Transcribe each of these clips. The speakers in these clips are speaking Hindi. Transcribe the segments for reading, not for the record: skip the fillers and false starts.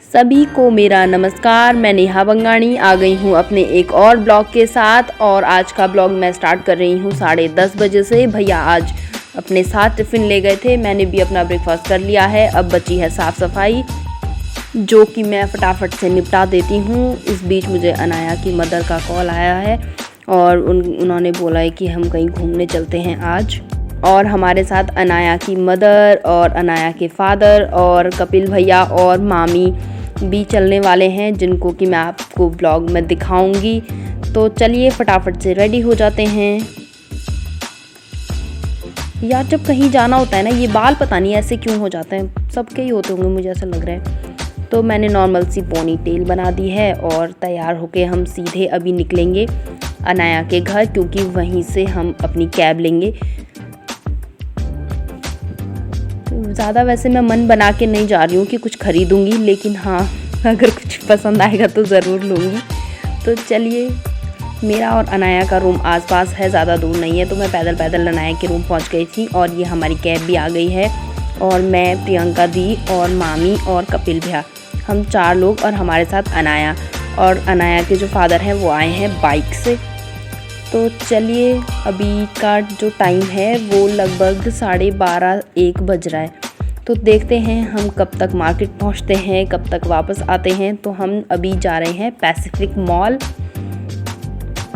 सभी को मेरा नमस्कार। मैं नेहा बंगाणी आ गई हूँ अपने एक और ब्लॉग के साथ। और आज का ब्लॉग मैं स्टार्ट कर रही हूँ 10:30 बजे से। भैया आज अपने साथ टिफ़िन ले गए थे, मैंने भी अपना ब्रेकफास्ट कर लिया है। अब बची है साफ़ सफाई, जो कि मैं फटाफट से निपटा देती हूँ। इस बीच मुझे अनाया की मदर का कॉल आया है और उन्होंने बोला है कि हम कहीं घूमने चलते हैं आज। और हमारे साथ अनाया की मदर और अनाया के फादर और कपिल भैया और मामी भी चलने वाले हैं, जिनको कि मैं आपको ब्लॉग में दिखाऊंगी। तो चलिए फटाफट से रेडी हो जाते हैं। यार जब कहीं जाना होता है ना, ये बाल पता नहीं ऐसे क्यों हो जाते हैं, सबके ही होते होंगे मुझे ऐसा लग रहा है। तो मैंने नॉर्मल सी पोनी टेल बना दी है और तैयार होके हम सीधे अभी निकलेंगे अनाया के घर, क्योंकि वहीं से हम अपनी कैब लेंगे। ज़्यादा वैसे मैं मन बना के नहीं जा रही हूँ कि कुछ खरीदूँगी, लेकिन हाँ अगर कुछ पसंद आएगा तो ज़रूर लूँगी। तो चलिए, मेरा और अनाया का रूम आसपास है, ज़्यादा दूर नहीं है। तो मैं पैदल पैदल अनाया के रूम पहुँच गई थी और ये हमारी कैब भी आ गई है। और मैं, प्रियंका दी और मामी और कपिल भैया, हम 4 लोग और हमारे साथ अनाया। और अनाया के जो फादर हैं वो आए हैं बाइक से। तो चलिए, अभी का जो टाइम है वो लगभग 12:30-1 बज रहा है। तो देखते हैं हम कब तक मार्केट पहुंचते हैं, कब तक वापस आते हैं। तो हम अभी जा रहे हैं पैसिफिक मॉल।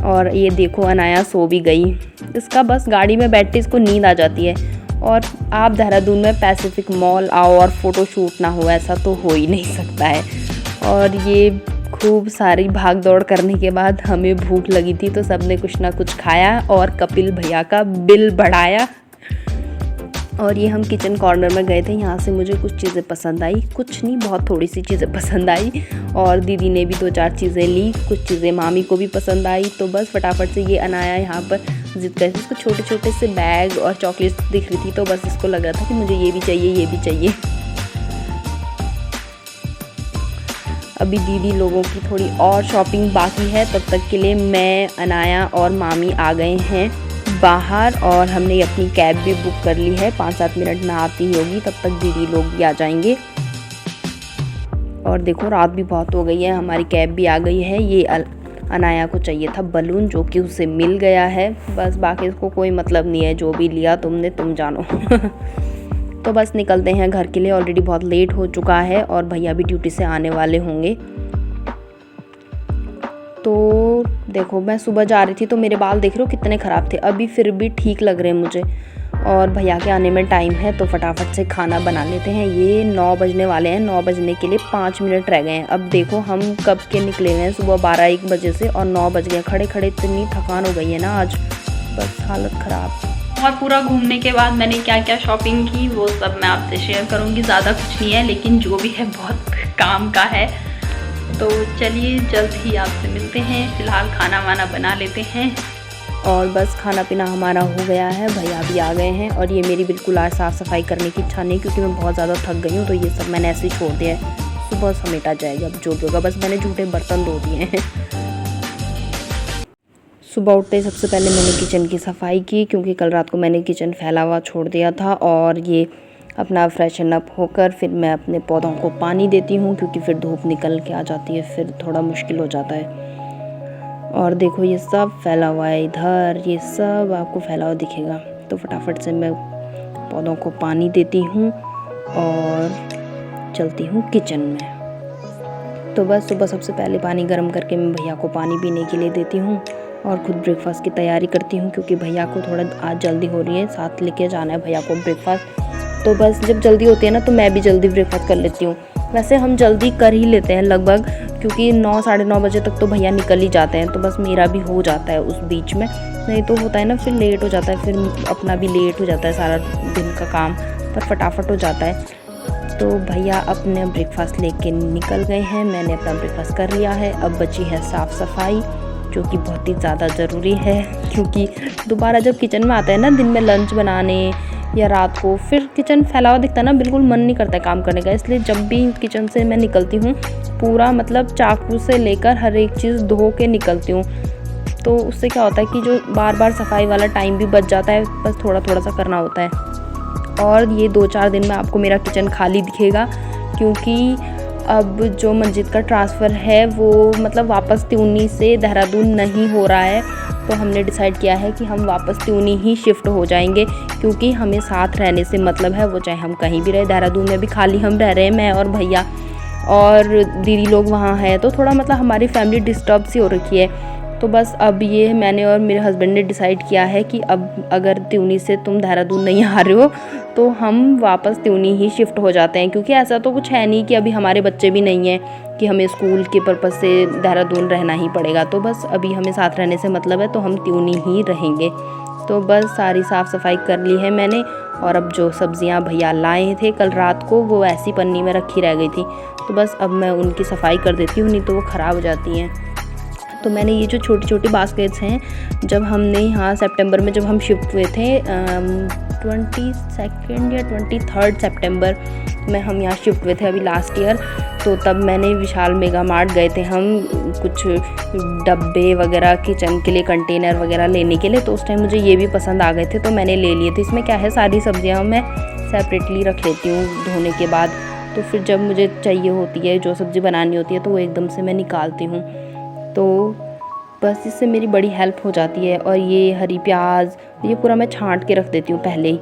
और ये देखो अनाया सो भी गई, इसका बस गाड़ी में बैठते इसको नींद आ जाती है। और आप देहरादून में पैसिफिक मॉल आओ और फ़ोटो शूट ना हो, ऐसा तो हो ही नहीं सकता है। और ये खूब सारी भाग दौड़ करने के बाद हमें भूख लगी थी, तो सबने कुछ ना कुछ खाया और कपिल भैया का बिल बढ़ाया। और ये हम किचन कॉर्नर में गए थे, यहाँ से मुझे कुछ चीज़ें पसंद आई, कुछ नहीं बहुत थोड़ी सी चीज़ें पसंद आई। और दीदी ने भी 2-4 चीज़ें ली, कुछ चीज़ें मामी को भी पसंद आई। तो बस फटाफट से ये अनाया यहाँ पर जिद कर, इसको छोटे छोटे से बैग और चॉकलेट्स दिख रही थी, तो बस इसको लग रहा था कि मुझे ये भी चाहिए, ये भी चाहिए। अभी दीदी लोगों की थोड़ी और शॉपिंग बाकी है, तब तक के लिए मैं, अनाया और मामी आ गए हैं बाहर। और हमने अपनी कैब भी बुक कर ली है, 5-7 मिनट में आती ही होगी, तब तक दीदी लोग भी आ जाएंगे। और देखो रात भी बहुत हो गई है, हमारी कैब भी आ गई है। ये अनाया को चाहिए था बलून, जो कि उसे मिल गया है। बस बाकी इसको कोई मतलब नहीं है, जो भी लिया तुमने तुम जानो। तो बस निकलते हैं घर के लिए, ऑलरेडी बहुत लेट हो चुका है और भैया भी ड्यूटी से आने वाले होंगे। तो देखो मैं सुबह जा रही थी तो मेरे बाल देख रहे हो कितने ख़राब थे, अभी फिर भी ठीक लग रहे हैं मुझे। और भैया के आने में टाइम है, तो फटाफट से खाना बना लेते हैं। ये 9 बजने वाले हैं, 9 बजने के लिए 5 मिनट रह गए हैं। अब देखो हम कब के निकले हुए हैं, सुबह 12-1 बजे से, और 9 बज गए। खड़े खड़े इतनी थकान हो गई है ना आज, बस हालत ख़राब। और पूरा घूमने के बाद मैंने क्या क्या शॉपिंग की वो सब मैं आपसे शेयर करूँगी। ज़्यादा कुछ नहीं है, लेकिन जो भी है बहुत काम का है। तो चलिए जल्द ही आपसे मिलते हैं। फ़िलहाल खाना वाना बना लेते हैं और बस खाना पीना हमारा हो गया है, भैया भी आ गए हैं। और ये मेरी बिल्कुल आज साफ़ सफाई करने की इच्छा नहीं, क्योंकि मैं बहुत ज़्यादा थक गई हूँ। तो ये सब मैंने ऐसे ही छोड़ दिया है, सुबह समेटा जाएगा अब जो भी होगा। बस मैंने झूठे बर्तन धो दिए हैं। सुबह उठते ही सबसे पहले मैंने किचन की सफाई की, क्योंकि कल रात को मैंने किचन फैला हुआ छोड़ दिया था। और ये अपना फ्रेशन अप होकर फिर मैं अपने पौधों को पानी देती हूँ, क्योंकि फिर धूप निकल के आ जाती है, फिर थोड़ा मुश्किल हो जाता है। और देखो ये सब फैला हुआ है इधर, ये सब आपको फैला हुआ दिखेगा। तो फटाफट से मैं पौधों को पानी देती हूँ और चलती हूँ किचन में। तो बस सुबह सबसे पहले पानी गर्म करके मैं भैया को पानी पीने के लिए देती हूँ और खुद ब्रेकफास्ट की तैयारी करती हूँ, क्योंकि भैया को थोड़ा आज जल्दी हो रही है, साथ लेके जाना है भैया को ब्रेकफास्ट। तो बस जब जल्दी होती है ना, तो मैं भी जल्दी ब्रेकफास्ट कर लेती हूँ। वैसे हम जल्दी कर ही लेते हैं लगभग, क्योंकि 9-9:30 बजे तक तो भैया निकल ही जाते हैं। तो बस मेरा भी हो जाता है उस बीच में, नहीं तो होता है ना फिर लेट हो जाता है, फिर अपना भी लेट हो जाता है सारा दिन का काम, पर फटाफट हो जाता है। तो भैया अपने ब्रेकफास्ट लेके निकल गए हैं, मैंने अपना ब्रेकफास्ट कर लिया है। अब बची है साफ़ सफाई, जो कि बहुत ही ज़्यादा ज़रूरी है, क्योंकि दोबारा जब किचन में आता है ना दिन में लंच बनाने या रात को, फिर किचन फैला हुआ दिखता है ना, बिल्कुल मन नहीं करता है काम करने का। इसलिए जब भी किचन से मैं निकलती हूँ, पूरा मतलब चाकू से लेकर हर एक चीज़ धो के निकलती हूँ। तो उससे क्या होता है कि जो बार बार सफाई वाला टाइम भी बच जाता है, बस थोड़ा थोड़ा सा करना होता है। और ये 2-4 दिन में आपको मेरा किचन खाली दिखेगा, क्योंकि अब जो मंजित का ट्रांसफ़र है वो मतलब वापस त्यूनी से देहरादून नहीं हो रहा है। तो हमने डिसाइड किया है कि हम वापस त्यूनी ही शिफ्ट हो जाएंगे, क्योंकि हमें साथ रहने से मतलब है, वो चाहे हम कहीं भी रहे। देहरादून में भी खाली हम रह रहे हैं, मैं और भैया और दीदी लोग वहाँ हैं, तो थोड़ा मतलब हमारी फैमिली डिस्टर्ब सी हो रखी है। तो बस अब ये मैंने और मेरे हस्बैंड ने डिसाइड किया है कि अब अगर त्यूनी से तुम देहरादून नहीं आ रहे हो तो हम वापस त्यूनी ही शिफ्ट हो जाते हैं, क्योंकि ऐसा तो कुछ है नहीं कि अभी हमारे बच्चे भी नहीं हैं कि हमें स्कूल के पर्पज़ से देहरादून रहना ही पड़ेगा। तो बस अभी हमें साथ रहने से मतलब है, तो हम त्यूनी ही रहेंगे। तो बस सारी साफ़ सफाई कर ली है मैंने, और अब जो सब्ज़ियां भैया लाए थे कल रात को वो ऐसी पन्नी में रखी रह गई थी, तो बस अब मैं उनकी सफाई कर देती हूँ, नहीं तो वो ख़राब हो जाती हैं। तो मैंने ये जो छोटी छोटी बास्केट्स हैं, जब हमने यहाँ सितंबर में जब हम शिफ्ट हुए थे 22 या 23 सितंबर में हम यहाँ शिफ्ट हुए थे अभी लास्ट ईयर, तो तब मैंने विशाल मेगा मार्ट गए थे हम कुछ डब्बे वगैरह किचन के लिए कंटेनर वगैरह लेने के लिए। तो उस टाइम मुझे ये भी पसंद आ गए थे, तो मैंने ले लिए थे। इसमें क्या है, सारी सब्जियाँ मैं सेपरेटली रख लेती हूँ धोने के बाद, तो फिर जब मुझे चाहिए होती है जो सब्ज़ी बनानी होती है तो वो एकदम से मैं निकालती हूँ। तो बस इससे मेरी बड़ी हेल्प हो जाती है। और ये हरी प्याज ये पूरा मैं छांट के रख देती हूँ पहले ही,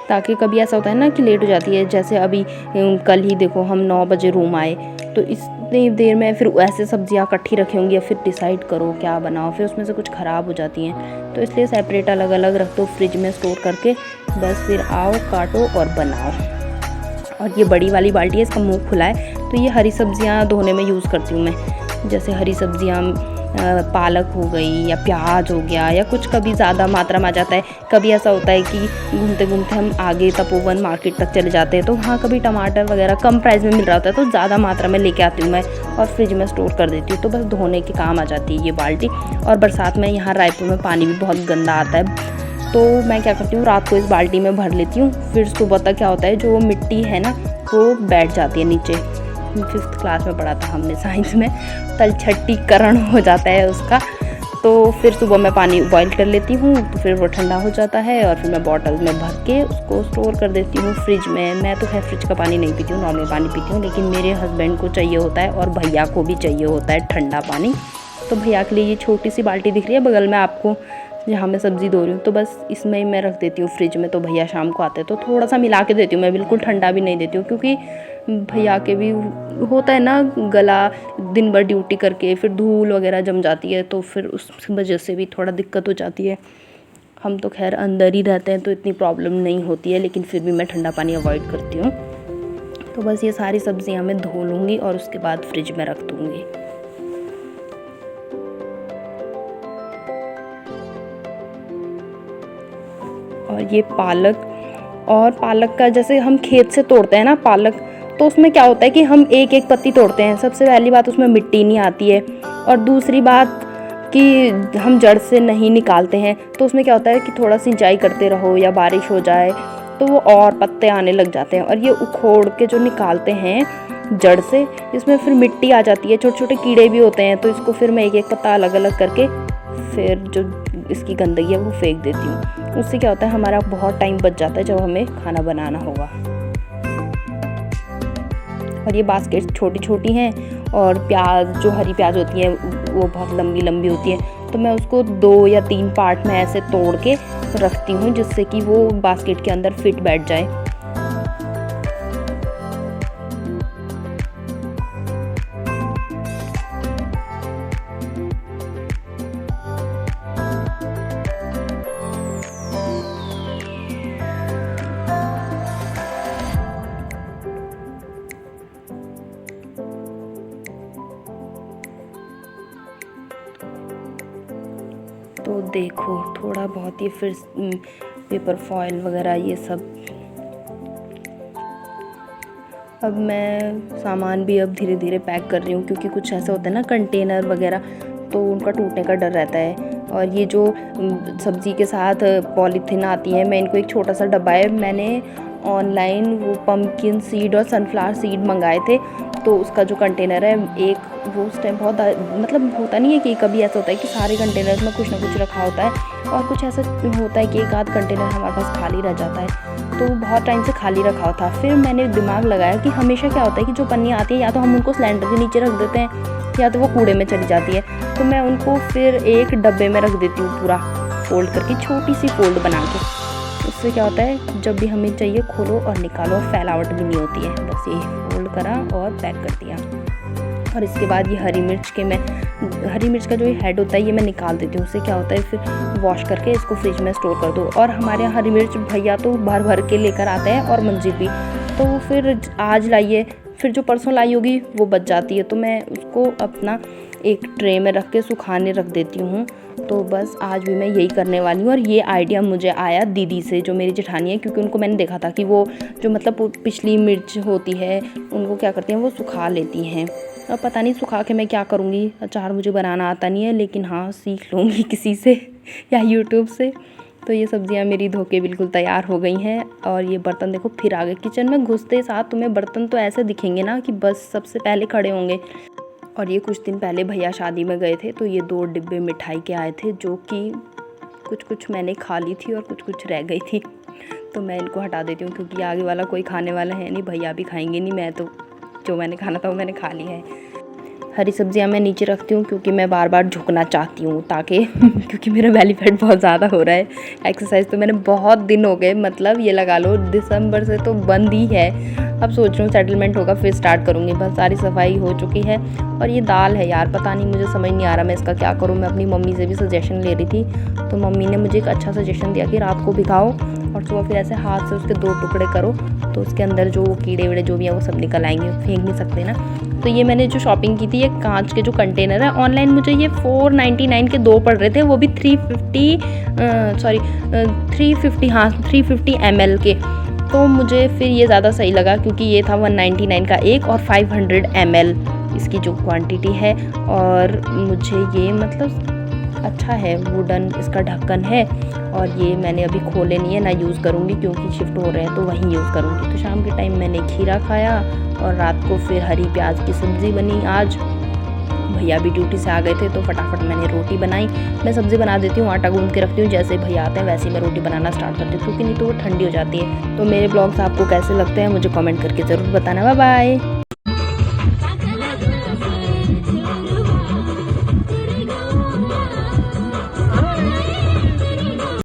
ताकि कभी ऐसा होता है ना कि लेट हो जाती है। जैसे अभी कल ही देखो हम 9 बजे रूम आए, तो इतनी देर में फिर ऐसे सब्जियाँ इकट्ठी रखी होंगी, या फिर डिसाइड करो क्या बनाओ, फिर उसमें से कुछ ख़राब हो जाती हैं। तो इसलिए सेपरेट अलग अलग रख दो फ्रिज में स्टोर करके, बस फिर आओ काटो और बनाओ। और ये बड़ी वाली बाल्टी है, इसका मुँह खुला है, तो ये हरी सब्जियाँ धोने में यूज़ करती हूँ मैं। जैसे हरी सब्जियाँ पालक हो गई या प्याज हो गया, या कुछ कभी ज़्यादा मात्रा में आ जाता है। कभी ऐसा होता है कि घूमते घूमते हम आगे तपोवन मार्केट तक चले जाते हैं, तो वहाँ कभी टमाटर वगैरह कम प्राइस में मिल रहा होता है, तो ज़्यादा मात्रा में लेके आती हूँ मैं और फ्रिज में स्टोर कर देती हूँ। तो बस धोने के काम आ जाती है ये बाल्टी। और बरसात में यहाँ रायपुर में पानी भी बहुत गंदा आता है, तो मैं क्या करती हूँ, रात को इस बाल्टी में भर लेती हूँ। फिर सुबह तक क्या होता है, जो मिट्टी है ना वो बैठ जाती है नीचे। 5th क्लास में पढ़ा था हमने साइंस में, तलछट्टीकरण हो जाता है उसका। तो फिर सुबह मैं पानी बॉईल कर लेती हूँ, तो फिर वो ठंडा हो जाता है, और फिर मैं बॉटल में भर के उसको स्टोर कर देती हूँ फ्रिज में। मैं तो खैर फ्रिज का पानी नहीं पीती हूँ, नॉर्मल पानी पीती हूँ, लेकिन मेरे हस्बैंड को चाहिए होता है और भैया को भी चाहिए होता है ठंडा पानी। तो भैया के लिए ये छोटी सी बाल्टी दिख रही है बगल में आपको, जहाँ मैं सब्ज़ी धो रही हूँ, तो बस इसमें ही मैं रख देती हूँ फ्रिज में। तो भैया शाम को आते हैं तो थोड़ा सा मिला के देती हूँ मैं, बिल्कुल ठंडा भी नहीं देती हूँ, क्योंकि भैया के भी होता है ना गला, दिन भर ड्यूटी करके फिर धूल वगैरह जम जाती है, तो फिर उस वजह से भी थोड़ा दिक्कत हो जाती है। हम तो खैर अंदर ही रहते हैं तो इतनी प्रॉब्लम नहीं होती है, लेकिन फिर भी मैं ठंडा पानी अवॉइड करती हूँ। तो बस ये सारी सब्जियाँ मैं धो लूँगी और उसके बाद फ्रिज में रख दूँगी। और ये पालक का जैसे हम खेत से तोड़ते हैं ना पालक, तो उसमें क्या होता है कि हम एक एक पत्ती तोड़ते हैं। सबसे पहली बात उसमें मिट्टी नहीं आती है, और दूसरी बात कि हम जड़ से नहीं निकालते हैं, तो उसमें क्या होता है कि थोड़ा सिंचाई करते रहो या बारिश हो जाए तो वो और पत्ते आने लग जाते हैं। और ये उखोड़ के जो निकालते हैं जड़ से, इसमें फिर मिट्टी आ जाती है, छोटे छोटे कीड़े भी होते हैं, तो इसको फिर मैं एक एक पत्ता अलग अलग करके फिर जो इसकी गंदगी है वो फेंक देती हूँ। उससे क्या होता है, हमारा बहुत टाइम बच जाता है जब हमें खाना बनाना होगा। और ये बास्केट छोटी छोटी हैं, और प्याज जो हरी प्याज होती है वो बहुत लंबी लंबी होती है, तो मैं उसको 2 या 3 पार्ट में ऐसे तोड़ के रखती हूँ, जिससे कि वो बास्केट के अंदर फिट बैठ जाए। तो देखो थोड़ा बहुत ये फिर पेपर फॉइल वगैरह ये सब, अब मैं सामान भी अब धीरे धीरे पैक कर रही हूँ, क्योंकि कुछ ऐसा होता है ना कंटेनर वगैरह, तो उनका टूटने का डर रहता है। और ये जो सब्ज़ी के साथ पॉलीथीन आती है, मैं इनको एक छोटा सा डब्बा है, मैंने ऑनलाइन वो पम्पकिन सीड और सनफ्लावर सीड मंगाए थे, तो उसका जो कंटेनर है एक वो उस टाइम बहुत मतलब होता नहीं है कि कभी ऐसा होता है कि सारे कंटेनर्स में कुछ ना कुछ रखा होता है, और कुछ ऐसा होता है कि एक आध कंटेनर हमारे पास खाली रह जाता है, तो बहुत टाइम से खाली रखा हुआ था। फिर मैंने दिमाग लगाया कि हमेशा क्या होता है कि जो पन्नी आती है या तो हम उनको सिलेंडर के नीचे रख देते हैं या तो वो कूड़े में चली जाती है, तो मैं उनको फिर एक डब्बे में रख देती हूँ पूरा फोल्ड करके, छोटी सी फोल्ड बना के। उससे क्या होता है जब भी हमें चाहिए खोलो और निकालो, और फैलावट भी नहीं होती है। बस ये फोल्ड करा और पैक कर दिया। और इसके बाद ये हरी मिर्च का जो ये हेड होता है ये मैं निकाल देती हूँ। उससे क्या होता है फिर वॉश करके इसको फ्रिज में स्टोर कर दो। और हमारे यहाँ हरी मिर्च भैया तो भर भर के लेकर आते हैं, और मंजीत भी, तो फिर आज लाइए, फिर जो परसों लाई होगी वो बच जाती है, तो मैं उसको अपना एक ट्रे में रख के सुखाने रख देती हूँ। तो बस आज भी मैं यही करने वाली हूँ। और ये आइडिया मुझे आया दीदी से, जो मेरी जेठानी है, क्योंकि उनको मैंने देखा था कि वो जो मतलब पिछली मिर्च होती है उनको क्या करती हैं, वो सुखा लेती हैं। अब पता नहीं सुखा के मैं क्या करूँगी, अचार मुझे बनाना आता नहीं है, लेकिन हाँ सीख लूँगी किसी से या यूट्यूब से। तो ये सब्जियां मेरी धो के बिल्कुल तैयार हो गई हैं। और ये बर्तन देखो फिर आ गए। किचन में घुसते साथ तुम्हें बर्तन तो ऐसे दिखेंगे ना कि बस सबसे पहले खड़े होंगे। और ये कुछ दिन पहले भैया शादी में गए थे, तो ये 2 डिब्बे मिठाई के आए थे, जो कि कुछ मैंने खा ली थी और कुछ रह गई थी। तो मैं इनको हटा देती हूँ, क्योंकि आगे वाला कोई खाने वाला है नहीं, भैया भी खाएंगे नहीं, मैं तो जो मैंने खाना था वो मैंने खा लिया है। हरी सब्जियां मैं नीचे रखती हूँ क्योंकि मैं बार बार झुकना चाहती हूँ, ताकि क्योंकि मेरा बेली फैट बहुत ज़्यादा हो रहा है। एक्सरसाइज तो मैंने बहुत दिन हो गए, मतलब ये लगा लो दिसंबर से तो बंद ही है। अब सोच रही हूँ सेटलमेंट होगा फिर स्टार्ट करूँगी। बस सारी सफाई हो चुकी है। और ये दाल है यार, पता नहीं मुझे समझ नहीं आ रहा मैं इसका क्या करूँ। मैं अपनी मम्मी से भी सजेशन ले रही थी, तो मम्मी ने मुझे एक अच्छा सजेशन दिया कि रात को भिगाओ और सुबह फिर ऐसे हाथ से उसके 2 टुकड़े करो, तो उसके अंदर जो कीड़े वीड़े जो भी है वो सब निकल आएंगे, फेंक नहीं सकते ना। तो ये मैंने जो शॉपिंग की थी, ये कांच के जो कंटेनर है, ऑनलाइन मुझे ये 499 के 2 पड़ रहे थे, वो भी 350 ml के। तो मुझे फिर ये ज़्यादा सही लगा, क्योंकि ये था 199 का एक और 500 ml इसकी जो क्वांटिटी है। और मुझे ये मतलब अच्छा है, वुडन इसका ढक्कन है। और ये मैंने अभी खोले नहीं है, ना यूज़ करूँगी, क्योंकि शिफ्ट हो रहे हैं तो वहीं यूज़ करूँगी। तो शाम के टाइम मैंने खीरा खाया और रात को फिर हरी प्याज की सब्ज़ी बनी। आज भैया भी ड्यूटी से आ गए थे, तो फटाफट मैंने रोटी बनाई। मैं सब्ज़ी बना देती हूँ, आटा गूंद के रखती हूँ, जैसे भैया आते हैं वैसे ही मैं रोटी बनाना स्टार्ट करती हूँ, क्योंकि नहीं तो वो ठंडी हो जाती है। तो मेरे ब्लॉग्स आपको कैसे लगते हैं मुझे कमेंट करके ज़रूर बताना। Bye bye.